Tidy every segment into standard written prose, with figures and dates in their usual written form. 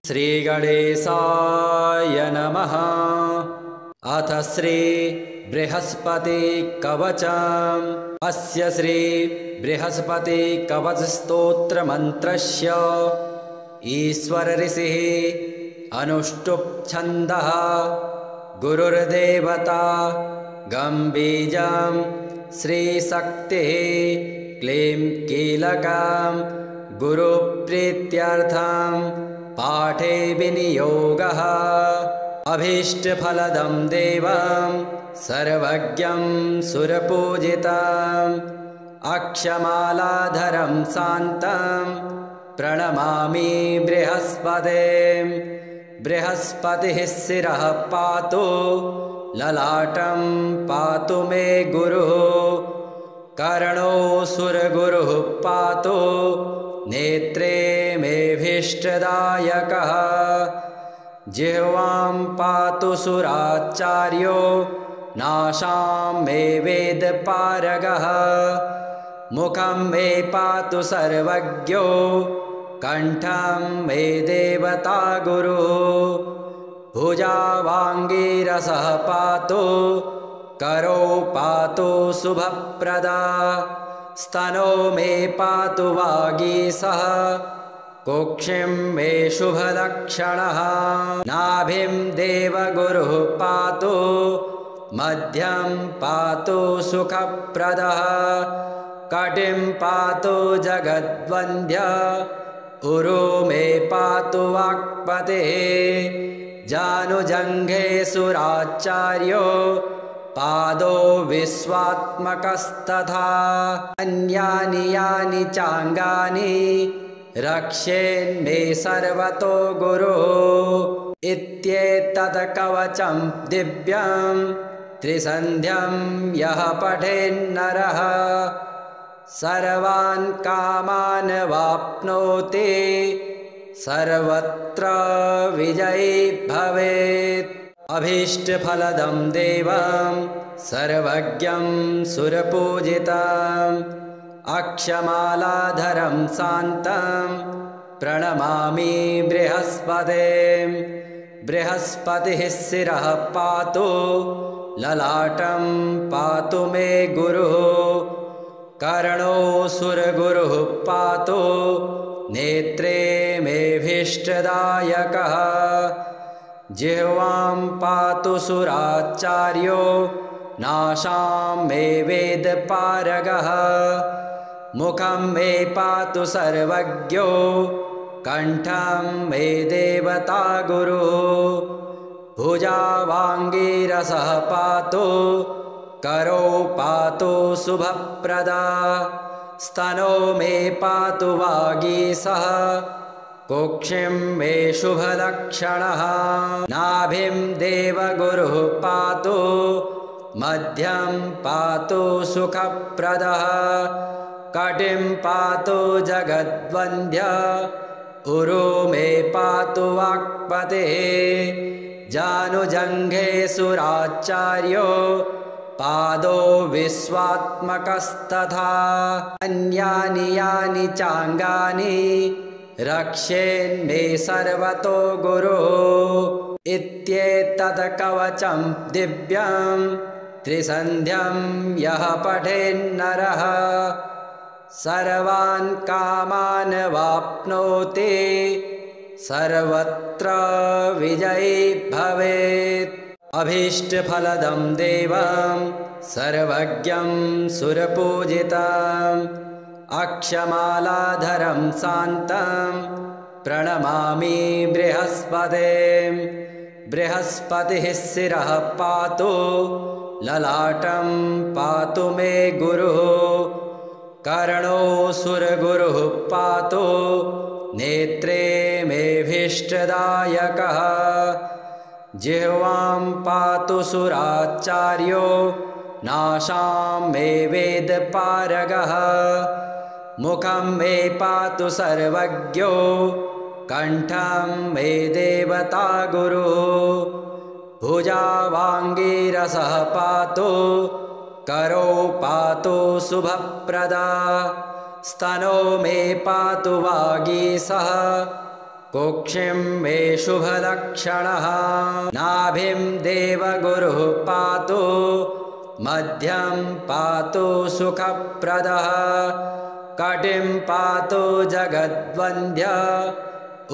श्रीगणेशाय नमः। अथ श्री बृहस्पति कवचम्। अस्य श्री बृहस्पति कवच स्तोत्र मंत्रस्य ईश्वर ऋषिः अनुष्टुप् छन्दः गुरुर्देवता गम्बीजं श्रीशक्तिः क्लीं कीलकं गुरुप्रीत्यर्थं पाठे विनियोगः। अभीष्टफलदं देवं सर्वज्ञं सुरपूजितं अक्षमालाधरं शान्तं प्रणमामि बृहस्पतिं। बृहस्पतिः शिरः पातु ललाटं पातु मे गुरुः। कर्णो सुरगुरुः पातु नेत्रे मेऽभीष्टदायकः। जिह्वां पातु सुराचार्यो नासां मे वेदपारगः। मुखं मे पातु सर्वज्ञो कण्ठं मे देवता गुरुः। भुजावाङ्गीरसः पातु करो पातु शुभप्रदा। स्तनो मे पातु वागीशः कुक्षिं मे शुभलक्षणः। नाभिं देवगुरुः पातु मध्यं पातु सुखप्रदः। कटिं पातु जगद्वन्द्य उरु मे पातु वाक्पतिः। जानुजङ्घे सुराचार्यो पादो विश्वात्मकस्तथा। अन्यानि यानि चाङ्गानि रक्षेन्मे सर्वतो गुरुः। इत्येतत् कवचं दिव्यं त्रिसन्ध्यं यः पठेन्नरः सर्वान् कामान् वाप्नोति सर्वत्र विजयी भवेत्। अभीष्टफलदं देवं सर्वज्ञं सुरपूजितं अक्षमालाधरं शान्तं प्रणमामि बृहस्पतिं। बृहस्पतिः शिरः पातु ललाटं पातु मे गुरुः। कर्णो सुरगुरुः पातु नेत्रे मेऽभीष्टदायकः। जिह्वां पातु सुराचार्यो नासां मे वेदपारगः। मुखं मे पातु सर्वज्ञो कण्ठं मे देवता गुरुः। भुजावाङ्गीरसः पातु करो पातु शुभप्रदा। स्तनो मे पातु वागीशः कुक्षिं मे शुभलक्षणः। नाभिं देवगुरुः पातु मध्यं पातु सुखप्रदः। कटिं पातु जगद्वन्द्य उरु मे पातु वाक्पतिः। जानुजङ्घे सुराचार्यो पादो विश्वात्मकस्तथा। अन्यानि यानि चाङ्गानि रक्षेन्मे सर्वतो गुरुः। इत्येतत् कवचं दिव्यं त्रिसन्ध्यं यः पठेन्नरः सर्वान् कामान् वाप्नोति सर्वत्र विजयी भवेत्। अभीष्टफलदं देवं सर्वज्ञं सुरपूजितं अक्षमालाधरं शान्तं प्रणमामि बृहस्पतिं। बृहस्पतिः शिरः पातु ललाटं पातु मे गुरुः। कर्णो सुरगुरुः पातु नेत्रे मेऽभीष्टदायकः। जिह्वां पातु सुराचार्यो नासां मे वेदपारगः। मुखं मे पातु सर्वज्ञो कण्ठं मे देवता गुरुः। भुजावाङ्गीरसः पातु करो पातु शुभप्रदा। स्तनो मे पातु वागीशः कुक्षिं मे शुभलक्षणः नाभिं देवगुरुः पातु मध्यं पातु सुखप्रदः कटिं पातु जगद्वन्द्य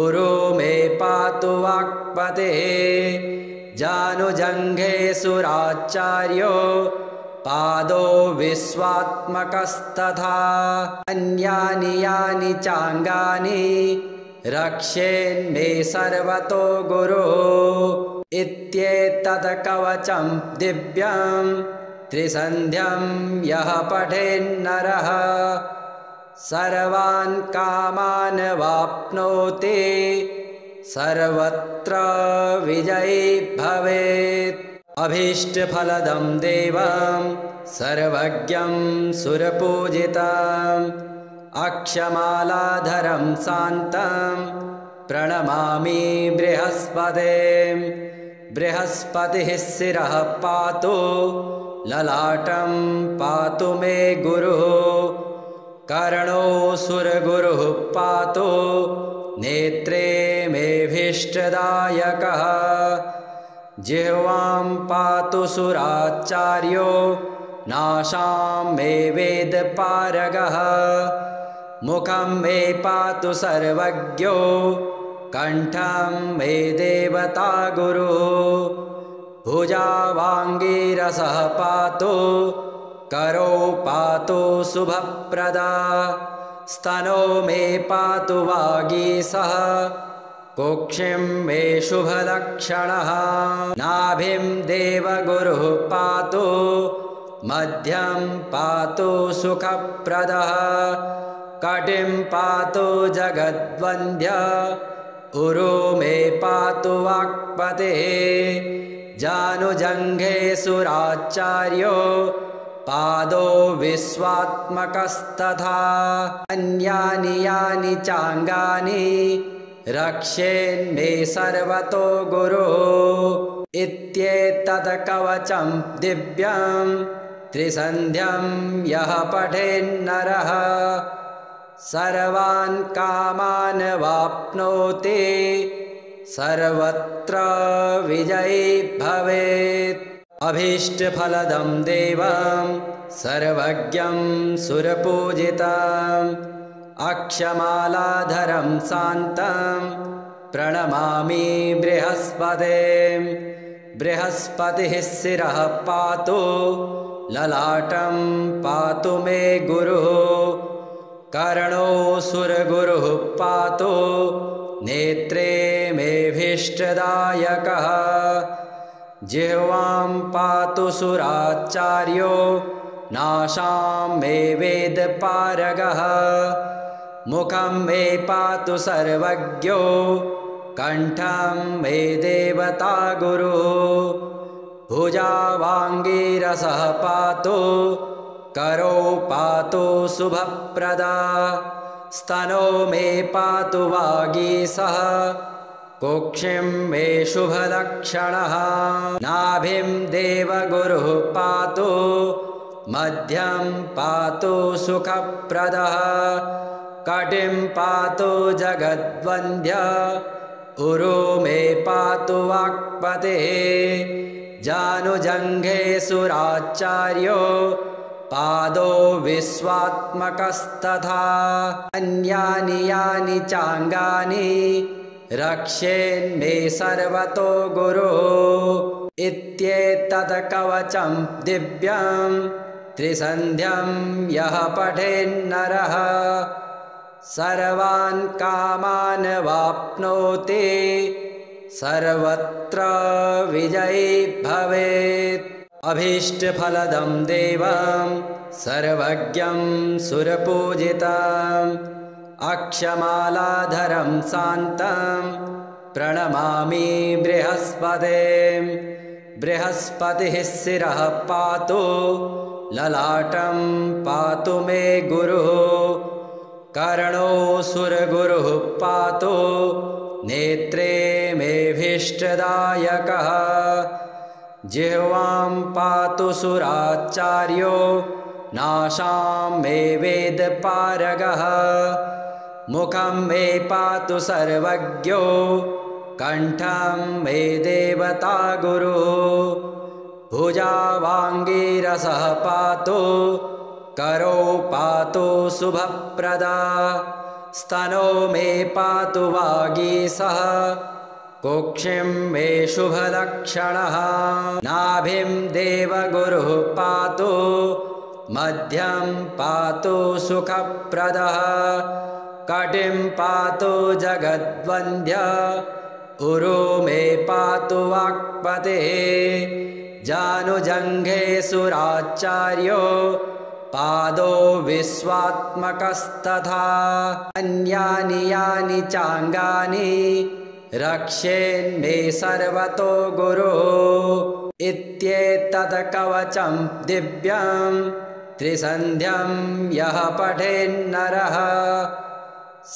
उरु मे पातु वाक्पतिः जानुजङ्घे सुराचार्यो पादो विश्वात्मकस्तथा अन्यानि यानि चाङ्गानि रक्षेन्मे सर्वतो गुरुः इत्येतत् कवचं दिव्यं त्रिसन्ध्यं यः पठेन्नरः सर्वान् कामान् वाप्नोति सर्वत्र विजयी भवेत् अभीष्टफलदं देवं सर्वज्ञं सुरपूजितम् अक्षमालाधरं शान्तं प्रणमामि बृहस्पतिं बृहस्पतिः शिरः पातु ललाटं पातु मे गुरुः कर्णो सुरगुरुः पातु नेत्रे मेऽभीष्टदायकः जिह्वां पातु सुराचार्यो नाशां मे वेदपारगः मुखं मे पातु सर्वज्ञो कण्ठं मे देवता गुरुः भुजावाङ्गीरसः पातु करो पातु शुभप्रदा स्तनो मे पातु वागीसः कुक्षिं मे शुभलक्षणः नाभिं देवगुरुः पातु मध्यं पातु सुखप्रदः कटिं पातु जगद्वन्द्य उरु मे पातु वाक्पतिः जानुजङ्घे सुराचार्यो पादो विश्वात्मकस्तथा अन्यानि यानि चाङ्गानि रक्षेन्मे सर्वतो गुरुः इत्येतत् कवचं दिव्यं त्रिसन्ध्यं यः पठेन्नरः सर्वान् कामान् वाप्नोति सर्वत्र विजयी भवेत् अभीष्टफलदं देवं सर्वज्ञं सुरपूजितम् अक्षमालाधरं शान्तं प्रणमामि बृहस्पतिं बृहस्पतिः शिरः पातु ललाटं पातु मे गुरुः कर्णो सुरगुरुः पातु नेत्रे मेऽभीष्टदायकः जिह्वां पातु सुराचार्यो नाशां मे वेदपारगः मुखं मे पातु सर्वज्ञो कण्ठं मे देवता गुरुः भुजावाङ्गीरसः पातु करो पातु शुभप्रदा स्तनो मे पातु वागीसः कुक्षिं मे शुभलक्षणः नाभिं देवगुरुः पातु मध्यं पातु सुखप्रदः कटिं पातु जगद्वन्द्य उरु मे पातु वाक्पतिः जानुजङ्घे सुराचार्यो पादो विश्वात्मकस्तथा अन्यानि यानि चाङ्गानि रक्षेन्मे सर्वतो गुरुः इत्येतत् कवचं दिव्यं त्रिसन्ध्यं यः पठेन्नरः सर्वान् कामान् वाप्नोति सर्वत्र विजयी भवेत् अभीष्टफलदं देवं सर्वज्ञं सुरपूजितम् अक्षमालाधरं शान्तं प्रणमामि बृहस्पतिं बृहस्पतिः शिरः पातु ललाटं पातु मे गुरुः कर्णो सुरगुरुः पातु नेत्रे मेऽभीष्टदायकः जिह्वां पातु सुराचार्यो नाशां मे वेदपारगः मुखं मे पातु सर्वज्ञो कंठं मे देवता गुरुः भुजावाङ्गीरसः पातु करो पातु शुभप्रदा स्तनो मे पातु वागीसः कुक्षिं मे शुभलक्षणः नाभिं देवगुरुः पातु मध्यं पातु सुखप्रदः कटिं पातु जगद्वन्द्यः उरु मे पातु वाक्पतिः जानुजङ्घे सुराचार्यो पादो विश्वात्मकस्तथा अन्यानि यानि चाङ्गानि रक्षेन्मे सर्वतो गुरुः इत्येतत् कवचं दिव्यं त्रिसन्ध्यं यः पठेन्नरः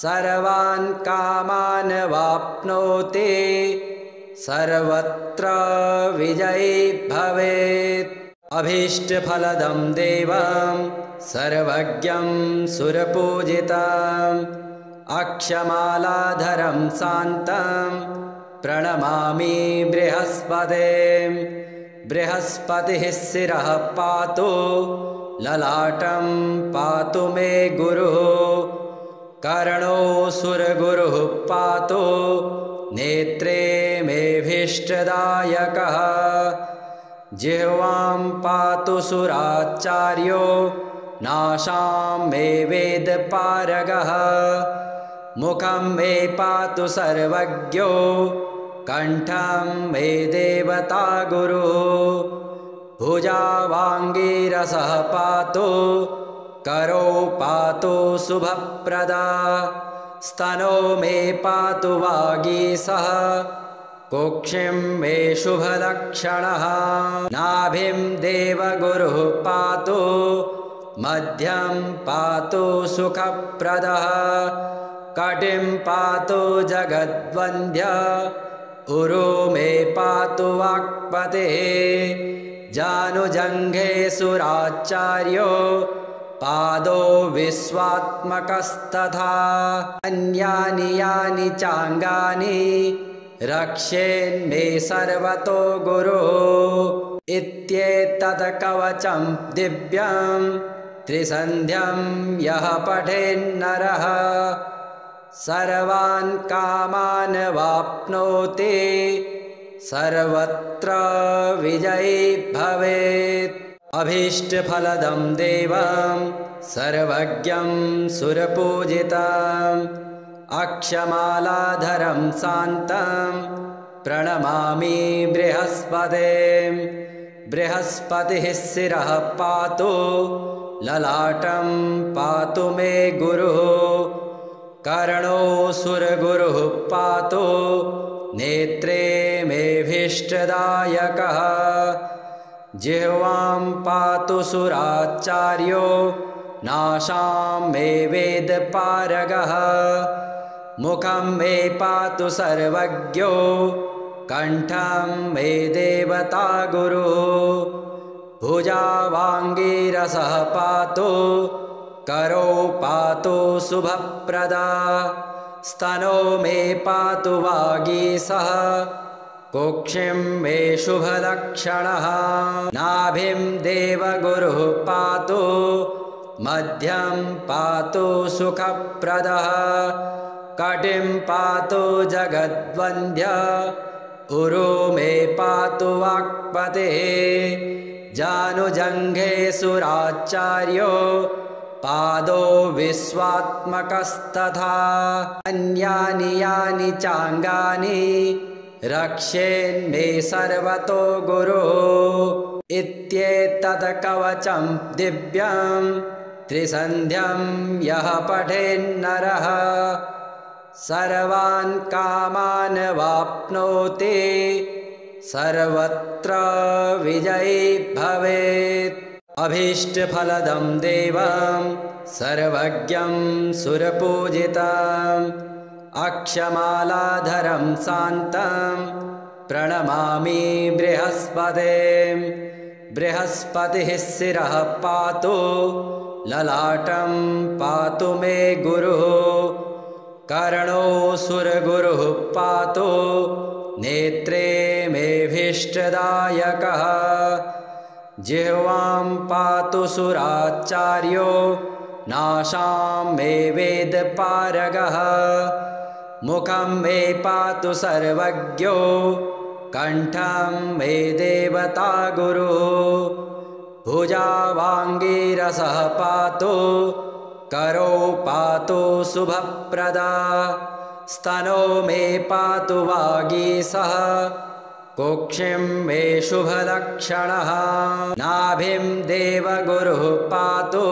सर्वान् कामान् वाप्नोति सर्वत्र विजयी भवेत् अभीष्टफलदं देवं सर्वज्ञं सुरपूजितं अक्षमालाधरं शान्तं प्रणमामि बृहस्पतिं बृहस्पतिः शिरः पातु ललाटं पातु मे गुरुः कर्णो सुरगुरुः पातु नेत्रे मेऽभीष्टदायकः जिह्वां पातु सुराचार्यो नाशां मे वेदपारगः मुखं मे पातु सर्वज्ञो कंठं मे देवता गुरुः भुजावाङ्गीरसः पातु करो पातु शुभप्रदा स्तनो मे पातु वागीसः कुक्षिं मे शुभलक्षणः नाभिं देवगुरुः पातु मध्यं पातु सुखप्रदः कटिं पातु जगद्वन्द्यः उरु मे पातु वाक्पतिः जानुजङ्घे सुराचार्यो पादो विश्वात्मकस्तथा अन्यानि यानि चाङ्गानि रक्षेन्मे सर्वतो गुरुः इत्येतत् कवचं दिव्यं त्रिसन्ध्यं यः पठेन्नरः सर्वान् कामान् वाप्नोति सर्वत्र विजयी भवेत् अभीष्टफलदं देवं सर्वज्ञं सुरपूजितं अक्षमालाधरं शान्तं प्रणमामि बृहस्पतिं बृहस्पतिः शिरः पातु ललाटं पातु मे गुरुः कर्णो सुरगुरुः पातु नेत्रे मेऽभीष्टदायकः जिह्वां पातु सुराचार्यो नाशां मे वेदपारगः मुखं मे पातु सर्वज्ञो कंठं मे देवता गुरुः भुजावाङ्गीरसः पातु करो पातु शुभप्रदा स्तनो मे पातु वागीसः कुक्षिं मे शुभलक्षणः नाभिं देवगुरुः पातु मध्यं पातु सुखप्रदः कटिं पातु जगद्वन्द्यः उरु मे पातु वाक्पतिः जानुजङ्घे सुराचार्यो पादो विश्वात्मकस्तथा अन्यानि यानि चाङ्गानि रक्षेन्मे सर्वतो गुरुः इत्येतत् कवचं दिव्यं त्रिसन्ध्यं यः पठेन्नरः सर्वान् कामान् वाप्नोति सर्वत्र विजयी भवेत् अभीष्टफलदं देवं सर्वज्ञं सुरपूजितं अक्षमालाधरं शान्तं प्रणमामि बृहस्पतिं बृहस्पतिः शिरः पातु ललाटं पातु मे गुरुः कर्णोऽसुरगुरुः पातु नेत्रे मेऽभीष्टदायकः जिह्वां पातु सुराचार्यो नाशां मे वेदपारगः मुखं मे पातु सर्वज्ञो कण्ठं मे देवता गुरुः भुजावाङ्गीरसः पातु करो पातु शुभप्रदा स्तनो मे पातु वागीसः कुक्षिं मे शुभलक्षणः नाभिं देवगुरुः पातु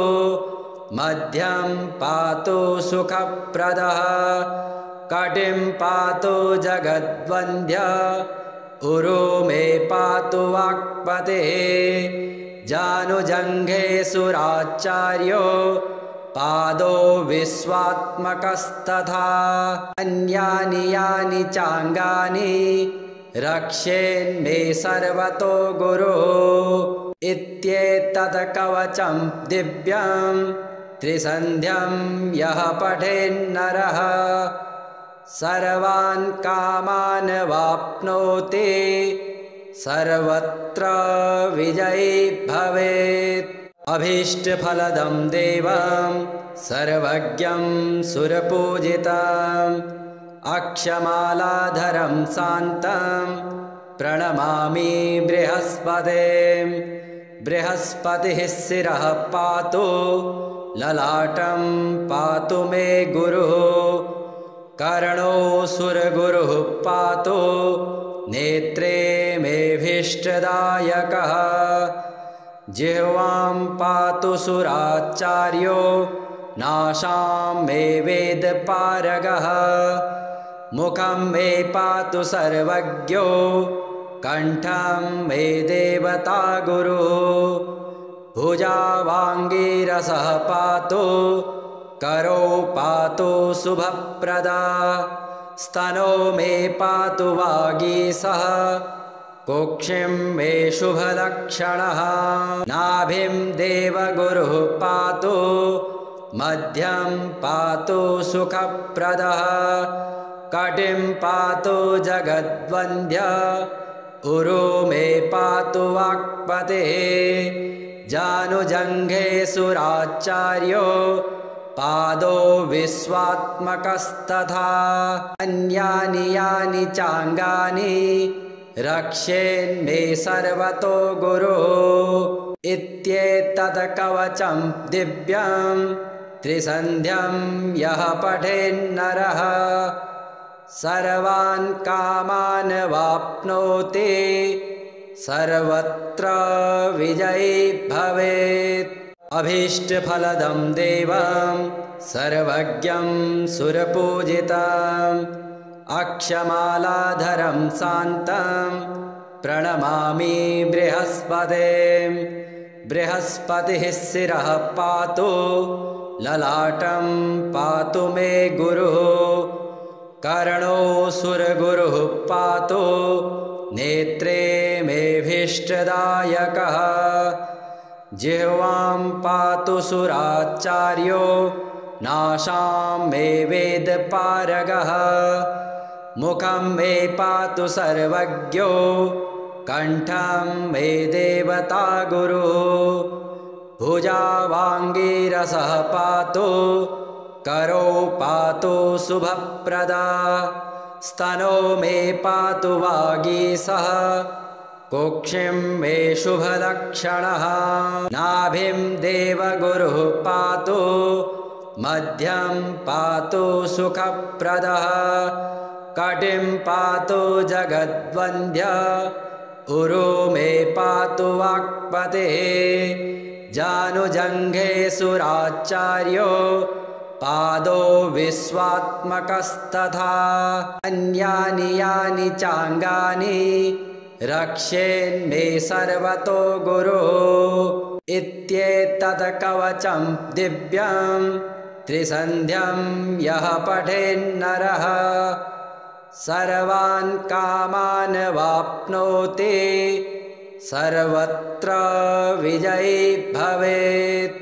मध्यं पातु सुखप्रदः कटिं पातु जगद्वन्द्यः उरु मे पातु वाक्पतिः जानुजङ्घे सुराचार्यो पादो विश्वात्मकस्तथा अन्यानि यानि चाङ्गानि रक्षेन्मे सर्वतो गुरुः इत्येतत् कवचं दिव्यं त्रिसन्ध्यं यः पठेन्नरः सर्वान् कामान् वाप्नोति सर्वत्र विजयी भवेत् अभीष्टफलदं देवं सर्वज्ञं सुरपूजितम् अक्षमालाधरं शान्तं प्रणमामि बृहस्पतिं बृहस्पतिः शिरः पातु ललाटं पातु मे गुरुः कर्णोऽसुरगुरुः पातु नेत्रे मेऽभीष्टदायकः जिह्वां पातु सुराचार्यो नाशां मे वेदपारगः मुखं मे पातु सर्वज्ञो कण्ठं मे देवता गुरुः भुजावाङ्गीरसः पातु करो पातु शुभप्रदा स्तनो मे पातु वागीसः कुक्षिं मे शुभलक्षणः नाभिं देवगुरुः पातु मध्यं पातु सुखप्रदः कटिं पातु जगद्वन्द्यः उरु मे पातु वाक्पतिः जानुजङ्घे सुराचार्यो पादो विश्वात्मकस्तथा अन्यानि यानि चाङ्गानि रक्षेन्मे सर्वतो गुरुः इत्येतत् कवचं दिव्यं त्रिसन्ध्यं यः पठेन्नरः सर्वान् कामान् वाप्नोति सर्वत्र विजयी भवेत् अभीष्टफलदं देवं सर्वज्ञं सुरपूजितम् अक्षमालाधरं शान्तं प्रणमामि बृहस्पतिं बृहस्पतिः शिरः पातु ललाटं पातु मे गुरुः कर्णोऽसुरगुरुः पातु नेत्रे मेऽभीष्टदायकः जिह्वां पातु सुराचार्यो नाशां मे वेदपारगः मुखं मे पातु सर्वज्ञो कण्ठं मे देवता गुरुः भुजावाङ्गीरसः पातु करो पातु शुभप्रदा स्तनो मे पातु वागीसः कुक्षिं मे शुभलक्षणः नाभिं देवगुरुः पातु मध्यं पातु सुखप्रदः कटिं पातु जगद्वन्द्यः उरु मे पातु वाक्पतिः जानुजङ्घे सुराचार्यो पादो विश्वात्मकस्तथा अन्यानि यानि चाङ्गानि रक्षेन्मे सर्वतो गुरुः इत्येतत् कवचं दिव्यं त्रिसन्ध्यं यः पठेन्नरः सर्वान् कामान् वाप्नोति सर्वत्र विजयी भवेत्।